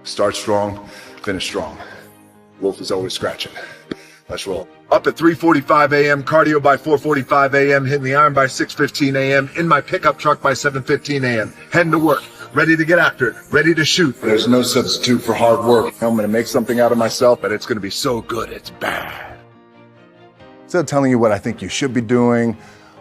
Start strong, finish strong. Wolf is always scratching. Let's roll. Up at 3:45 a.m., cardio by 4:45 a.m., hitting the iron by 6:15 a.m., in my pickup truck by 7:15 a.m., heading to work, ready to get after it, ready to shoot. There's no substitute for hard work. I'm going to make something out of myself, but it's going to be so good, it's bad. Instead of telling you what I think you should be doing,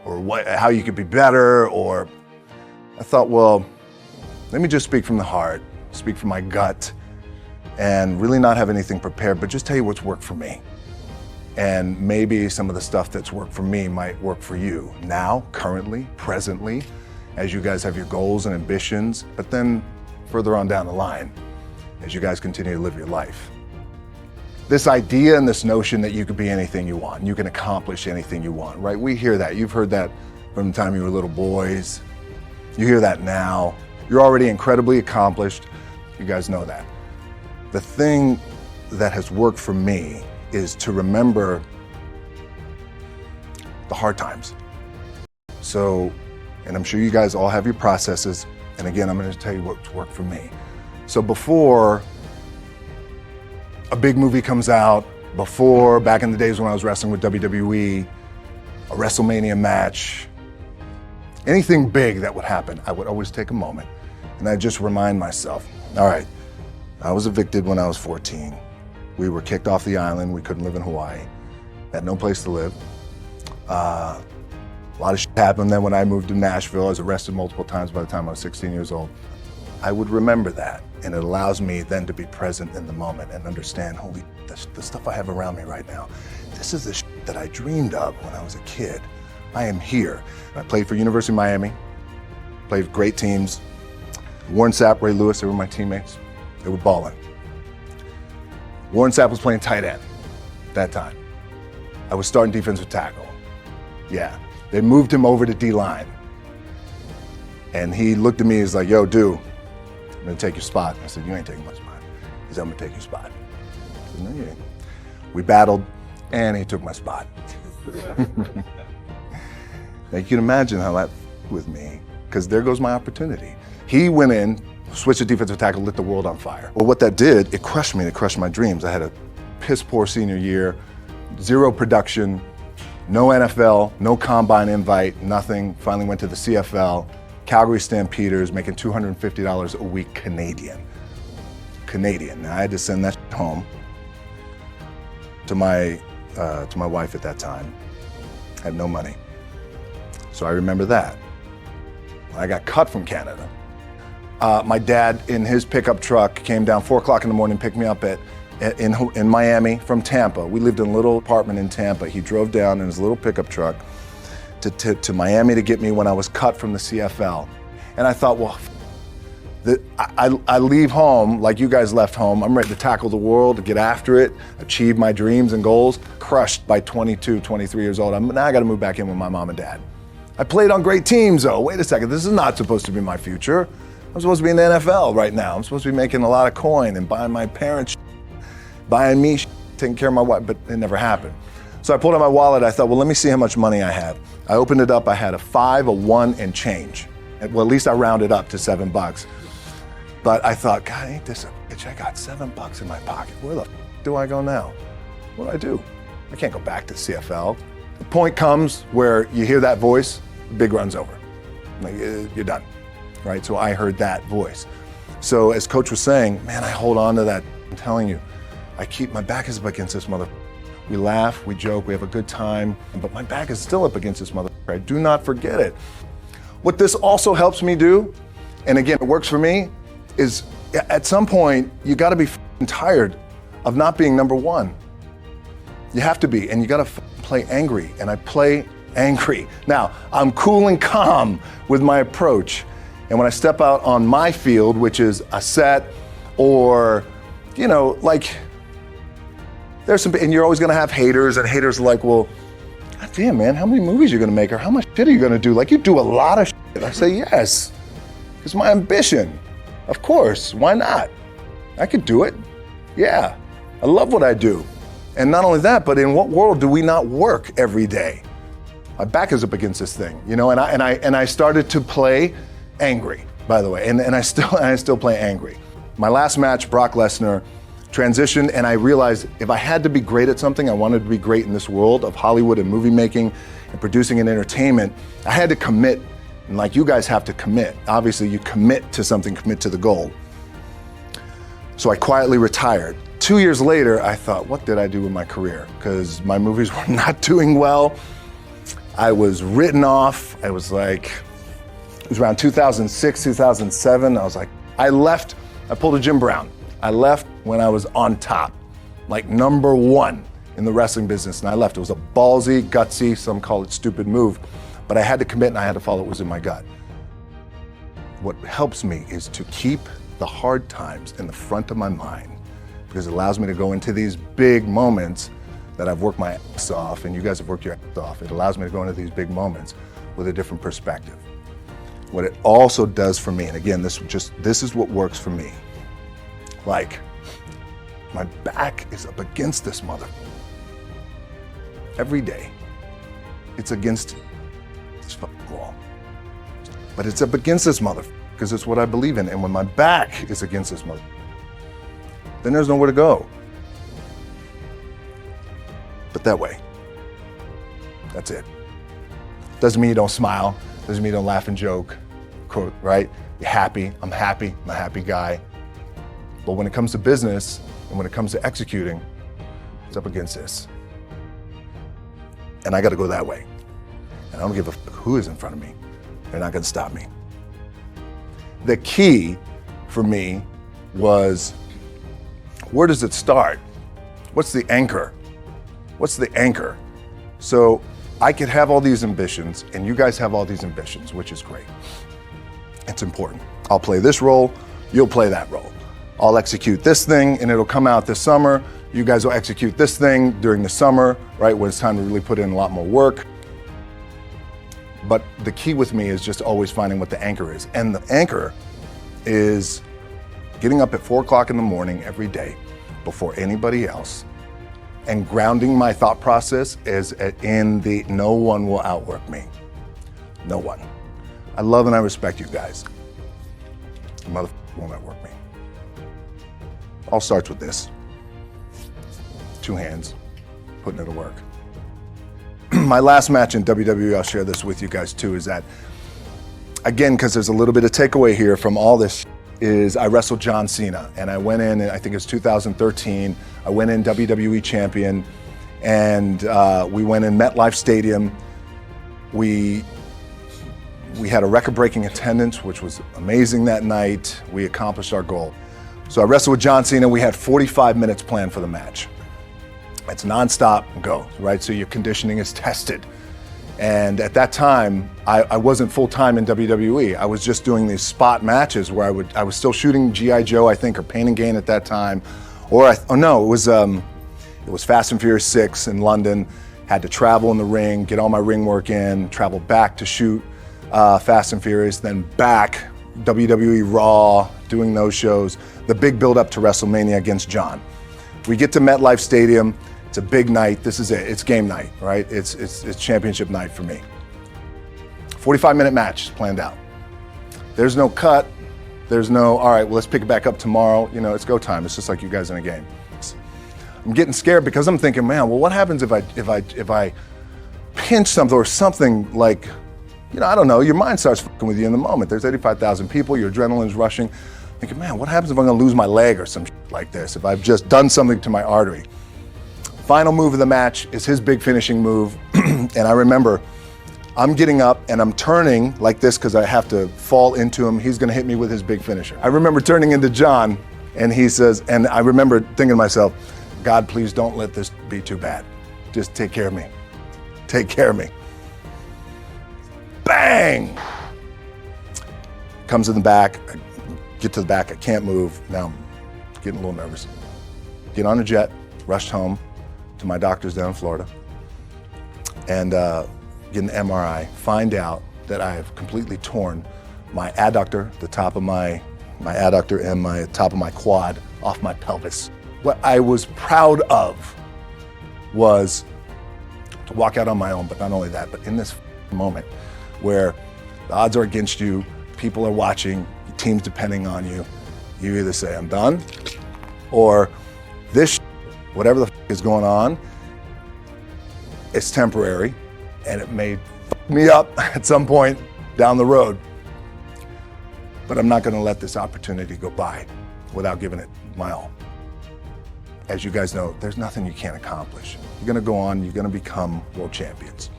or how you could be better, or I thought, well, let me just speak from the heart, speak from my gut, and really not have anything prepared, but just tell you what's worked for me. And maybe some of the stuff that's worked for me might work for you now, currently, presently, as you guys have your goals and ambitions, but then further on down the line, as you guys continue to live your life. This idea and this notion that you could be anything you want, and you can accomplish anything you want, right? We hear that. You've heard that from the time you were little boys. You hear that now. You're already incredibly accomplished. You guys know that. The thing that has worked for me is to remember the hard times. So, and I'm sure you guys all have your processes. And again, I'm going to tell you what's worked for me. So before a big movie comes out, before, back in the days when I was wrestling with WWE, a WrestleMania match, anything big that would happen, I would always take a moment and I'd just remind myself, all right, I was evicted when I was 14. We were kicked off the island. We couldn't live in Hawaii. Had no place to live. A lot of shit happened then when I moved to Nashville. I was arrested multiple times by the time I was 16 years old. I would remember that, and it allows me then to be present in the moment and understand, holy, the stuff I have around me right now, this is the shit that I dreamed of when I was a kid. I am here. I played for University of Miami, played with great teams. Warren Sapp, Ray Lewis, they were my teammates. They were balling. Warren Sapp was playing tight end that time. I was starting defensive tackle. Yeah, they moved him over to D-line. And he looked at me, he's like, yo, dude, I'm gonna take your spot. I said, you ain't taking my spot. He said, I'm gonna take your spot. I said, no, you ain't. We battled, and he took my spot. Now you can imagine how that with me, because there goes my opportunity. He went in, switched to defensive tackle, lit the world on fire. Well, what that did, it crushed me, it crushed my dreams. I had a piss poor senior year, zero production, no NFL, no combine invite, nothing. Finally went to the CFL, Calgary Stampeders, making $250 a week Canadian. Now I had to send that home to my wife at that time. I had no money. So I remember that. I got cut from Canada. My dad, in his pickup truck, came down 4 o'clock in the morning, picked me up in Miami from Tampa. We lived in a little apartment in Tampa. He drove down in his little pickup truck to Miami to get me when I was cut from the CFL. And I thought, well, I leave home like you guys left home. I'm ready to tackle the world, to get after it, achieve my dreams and goals. Crushed by 22, 23 years old. Now I got to move back in with my mom and dad. I played on great teams, though. Wait a second, this is not supposed to be my future. I'm supposed to be in the NFL right now. I'm supposed to be making a lot of coin and buying my parents, buying me, taking care of my wife, but it never happened. So I pulled out my wallet. I thought, well, let me see how much money I have. I opened it up. I had a 5, a 1, and change. Well, at least I rounded up to $7. But I thought, God, ain't this a bitch? I got $7 in my pocket. Where the f do I go now? What do? I can't go back to CFL. The point comes where you hear that voice, the big run's over. Like, you're done, right? So I heard that voice. So as Coach was saying, man, I hold on to that. I'm telling you, my back is up against this mother. We laugh, we joke, we have a good time, but my back is still up against this mother. I do not forget it. What this also helps me do, and again, it works for me, is at some point, you gotta be tired of not being number one. You have to be, and you gotta play angry, and I play angry. Now, I'm cool and calm with my approach, and when I step out on my field, which is a set, or, you know, like, there's some, and you're always gonna have haters, and haters are like, well, God damn, man, how many movies are you gonna make, or how much shit are you gonna do? Like, you do a lot of shit. I say, yes, it's my ambition. Of course, why not? I could do it. Yeah, I love what I do. And not only that, but in what world do we not work every day? My back is up against this thing, you know, and I started to play angry, by the way, and I still play angry. My last match, Brock Lesnar, transitioned, and I realized if I had to be great at something, I wanted to be great in this world of Hollywood and movie making and producing and entertainment, I had to commit, and like you guys have to commit. Obviously, you commit to something, commit to the goal. So I quietly retired. 2 years later, I thought, what did I do with my career? Because my movies were not doing well. I was written off. It was around 2006, 2007. I was like, I left, I pulled a Jim Brown. I left when I was on top, like number one in the wrestling business, and I left. It was a ballsy, gutsy, some call it stupid move, but I had to commit and I had to follow what was in my gut. What helps me is to keep the hard times in the front of my mind, because it allows me to go into these big moments that I've worked my ass off, and you guys have worked your ass off. It allows me to go into these big moments with a different perspective. What it also does for me, and again, this is what works for me. Like, my back is up against this mother. Every day, it's against this fucking wall. But it's up against this mother, because it's what I believe in. And when my back is against this mother, then there's nowhere to go. But that way, that's it. Doesn't mean you don't smile, doesn't mean you don't laugh and joke, right? You're happy, I'm a happy guy. But when it comes to business and when it comes to executing, it's up against this. And I gotta go that way. And I don't give a fuck who is in front of me. They're not gonna stop me. The key for me was, where does it start? What's the anchor? What's the anchor? So I could have all these ambitions and you guys have all these ambitions, which is great. It's important. I'll play this role, you'll play that role. I'll execute this thing and it'll come out this summer. You guys will execute this thing during the summer, right? When it's time to really put in a lot more work. But the key with me is just always finding what the anchor is. And the anchor is getting up at 4 o'clock in the morning every day before anybody else and grounding my thought process is in the no one will outwork me. No one. I love and I respect you guys. The motherfucker won't outwork me. All starts with this. 2 hands, putting it to work. My last match in WWE, I'll share this with you guys too, is that, again, because there's a little bit of takeaway here from all this, is I wrestled John Cena. And I went in, I think it was 2013, I went in WWE champion, and we went in MetLife Stadium. We had a record-breaking attendance, which was amazing that night. We accomplished our goal. So I wrestled with John Cena. We had 45 minutes planned for the match. It's nonstop, go, right? So your conditioning is tested. And at that time, I wasn't full-time in WWE. I was just doing these spot matches where I was still shooting G.I. Joe, I think, or Pain and Gain at that time. It was Fast and Furious 6 in London. Had to travel in the ring, get all my ring work in, travel back to shoot Fast and Furious, then back, WWE Raw, doing those shows. The big build up to WrestleMania against John. We get to MetLife Stadium. It's a big night. This is it. It's game night, right? It's championship night for me. 45-minute match planned out. There's no cut. There's no, all right, well, let's pick it back up tomorrow. You know, it's go time. It's just like you guys in a game. I'm getting scared because I'm thinking, man, well, what happens if I pinch something or something like, you know, I don't know, your mind starts fucking with you in the moment. There's 85,000 people, your adrenaline's rushing. Thinking, man, what happens if I'm gonna lose my leg or some shit like this, if I've just done something to my artery? Final move of the match is his big finishing move. And I remember I'm getting up and I'm turning like this because I have to fall into him. He's gonna hit me with his big finisher. I remember turning into John and he says, and I remember thinking to myself, God, please don't let this be too bad. Just take care of me. Take care of me. Bang! Comes in the back, I get to the back, I can't move. Now I'm getting a little nervous. Get on a jet, rushed home to my doctor's down in Florida, and get an MRI, find out that I have completely torn my adductor, the top of my adductor and my top of my quad off my pelvis. What I was proud of was to walk out on my own, but not only that, but in this moment where the odds are against you, people are watching, your team's depending on you, You either say, I'm done, or this whatever the is going on, it's temporary, and it may fuck me up at some point down the road. But I'm not gonna let this opportunity go by without giving it my all. As you guys know, there's nothing you can't accomplish. You're gonna go on, you're gonna become world champions.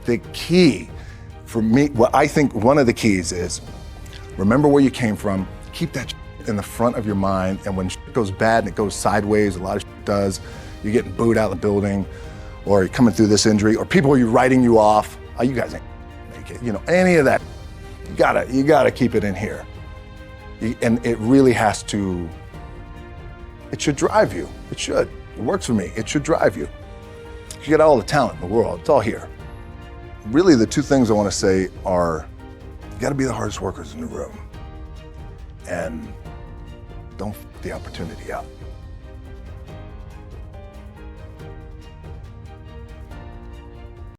The key for me, what I think one of the keys is, remember where you came from, keep that in the front of your mind, and when shit goes bad and it goes sideways, a lot of shit does, you're getting booed out of the building, or you're coming through this injury, or people are writing you off, oh, you guys ain't make it, any of that, you gotta keep it in here. And it really has to, it should drive you, it should. It works for me, it should drive you. You got all the talent in the world, it's all here. Really the two things I wanna say are, you gotta be the hardest workers in the room, and don't f the opportunity up.